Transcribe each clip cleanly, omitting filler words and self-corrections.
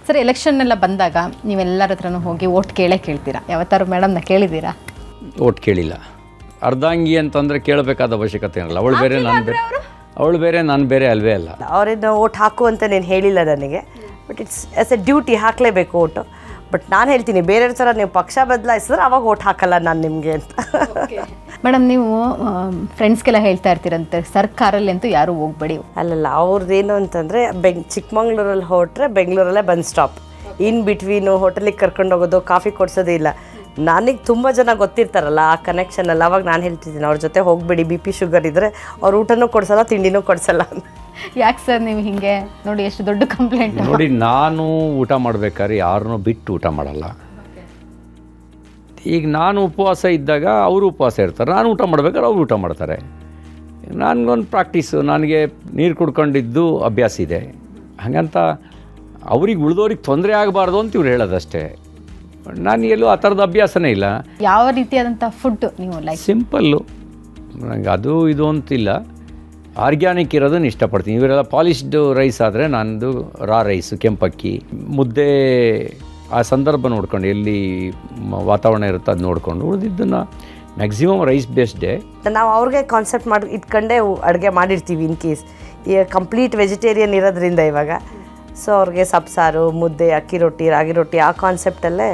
Sir election ಎಲ್ಲ ಬಂದಾಗ ನೀವೆಲ್ಲರ ಹತ್ರನೂ ಹೋಗಿ ಓಟ್ ಕೇಳ್ತೀರಾ? ಯಾವತ್ತಾರು ಮೇಡಮ್ನ ಕೇಳಿದ್ದೀರಾ? ಓಟ್ ಕೇಳಿಲ್ಲ. ಅರ್ಧಾಂಗಿ ಅಂತಂದರೆ ಕೇಳಬೇಕಾದ ಅವಶ್ಯಕತೆ ಇರಲ್ಲ. ಅವಳು ಬೇರೆ ನಾನು ಬೇರೆ, ಅವಳು ಬೇರೆ ನಾನು ಬೇರೆ ಅಲ್ವೇ ಅಲ್ಲ. ಅವರೇನು ಓಟ್ ಹಾಕು ಅಂತ ನೀನು ಹೇಳಿಲ್ಲ ನನಗೆ, but it's as a duty ಹಾಕಲೇಬೇಕು ಓಟು. ಬಟ್ ನಾನು ಹೇಳ್ತೀನಿ ಬೇರೆಯವ್ರ ಥರ ನೀವು ಪಕ್ಷ ಬದಲಾಯಿಸಿದ್ರೆ ಅವಾಗ ಓಟ್ ಹಾಕಲ್ಲ ನಾನು ನಿಮಗೆ ಅಂತ. ಮೇಡಮ್, ನೀವು ಫ್ರೆಂಡ್ಸ್ಗೆಲ್ಲ ಹೇಳ್ತಾ ಇರ್ತೀರಂತೆ ಸರ್ಕಾರಲ್ಲಿ ಅಂತೂ ಯಾರೂ ಹೋಗ್ಬೇಡಿ. ಅಲ್ಲಲ್ಲ, ಅವ್ರದ್ದೇನು ಅಂತಂದರೆ ಚಿಕ್ಕಮಂಗ್ಳೂರಲ್ಲಿ ಹೊರಟ್ರೆ ಬೆಂಗಳೂರಲ್ಲೇ ಬಂದು ಸ್ಟಾಪ್. ಇನ್ ಬಿಟ್ವೀನು ಹೋಟೆಲಿಗೆ ಕರ್ಕೊಂಡು ಹೋಗೋದು, ಕಾಫಿ ಕೊಡ್ಸೋದೇ ಇಲ್ಲ. ನನಗೆ ತುಂಬ ಜನ ಗೊತ್ತಿರ್ತಾರಲ್ಲ ಆ ಕನೆಕ್ಷನಲ್ಲಿ, ಅವಾಗ ನಾನು ಹೇಳ್ತಿದ್ದೀನಿ ಅವ್ರ ಜೊತೆ ಹೋಗಬೇಡಿ, ಬಿ ಪಿ ಶುಗರ್ ಇದ್ದರೆ ಅವ್ರು ಊಟನೂ ಕೊಡಿಸಲ್ಲ, ತಿಂಡಿನೂ ಕೊಡಿಸಲ್ಲ. ಯಾಕೆ ಸರ್ ನೀವು ಹಿಂಗೆ? ನೋಡಿ ಎಷ್ಟು ದೊಡ್ಡ ಕಂಪ್ಲೇಂಟ್. ನೋಡಿ, ನಾನು ಊಟ ಮಾಡ್ಬೇಕಾದ್ರೆ ಯಾರನ್ನೂ ಬಿಟ್ಟು ಊಟ ಮಾಡಲ್ಲ. ಈಗ ನಾನು ಉಪವಾಸ ಇದ್ದಾಗ ಅವರು ಉಪವಾಸ ಇರ್ತಾರೆ, ನಾನು ಊಟ ಮಾಡ್ಬೇಕಾದ್ರೆ ಅವ್ರು ಊಟ ಮಾಡ್ತಾರೆ. ನನಗೊಂದು ಪ್ರಾಕ್ಟೀಸು, ನನಗೆ ನೀರು ಕುಡ್ಕೊಂಡಿದ್ದು ಅಭ್ಯಾಸ ಇದೆ. ಹಾಗಂತ ಅವ್ರಿಗೆ ಉಳಿದವ್ರಿಗೆ ತೊಂದರೆ ಆಗಬಾರ್ದು ಅಂತ ಇವ್ರು ಹೇಳೋದಷ್ಟೇ. ನಾನು ಎಲ್ಲೂ ಆ ಥರದ ಅಭ್ಯಾಸನೇ ಇಲ್ಲ. ಯಾವ ರೀತಿಯಾದಂಥ ಫುಡ್ ನೀವು ಲೈಕ್? ಸಿಂಪಲ್ಲು, ನನಗೆ ಅದು ಇದು ಅಂತಿಲ್ಲ, ಆರ್ಗ್ಯಾನಿಕ್ ಇರೋದನ್ನು ಇಷ್ಟಪಡ್ತೀನಿ. ಇವರೆಲ್ಲ ಪಾಲಿಶ್ಡ್ ರೈಸ್ ಆದರೆ ನಂದು ರಾ ರೈಸು, ಕೆಂಪಕ್ಕಿ ಮುದ್ದೆ, ಆ ಸಂದರ್ಭ ನೋಡ್ಕೊಂಡು ಎಲ್ಲಿ ವಾತಾವರಣ ಇರುತ್ತೆ ಅದು ನೋಡಿಕೊಂಡು ಉಳಿದಿದ್ದನ್ನು ಮ್ಯಾಕ್ಸಿಮಮ್ ರೈಸ್ ಬೇಸ್ಡೇ. ನಾವು ಅವ್ರಿಗೆ ಕಾನ್ಸೆಪ್ಟ್ ಮಾಡಿ ಇಟ್ಕೊಂಡೇ ಅಡುಗೆ ಮಾಡಿರ್ತೀವಿ. ಇನ್ ಕೇಸ್ ಈಗ ಕಂಪ್ಲೀಟ್ ವೆಜಿಟೇರಿಯನ್ ಇರೋದ್ರಿಂದ ಇವಾಗ, ಸೊ ಅವ್ರಿಗೆ ಸಬ್ಸಾರು, ಮುದ್ದೆ, ಅಕ್ಕಿ ರೊಟ್ಟಿ, ರಾಗಿ ರೊಟ್ಟಿ, ಆ ಕಾನ್ಸೆಪ್ಟಲ್ಲೇ.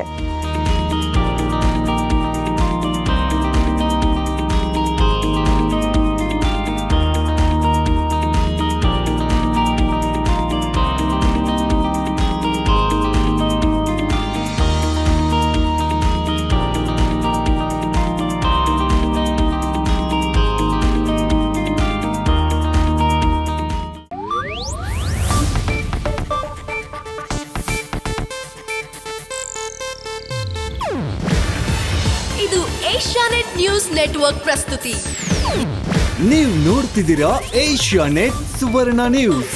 ಇದು ಏಷ್ಯಾನೆಟ್ ನ್ಯೂಸ್ ನೆಟ್ವರ್ಕ್ ಪ್ರಸ್ತುತಿ. ನೀವು ನೋಡ್ತಿದ್ದೀರಾ ಏಷ್ಯಾನೆಟ್ ಸುವರ್ಣ ನ್ಯೂಸ್.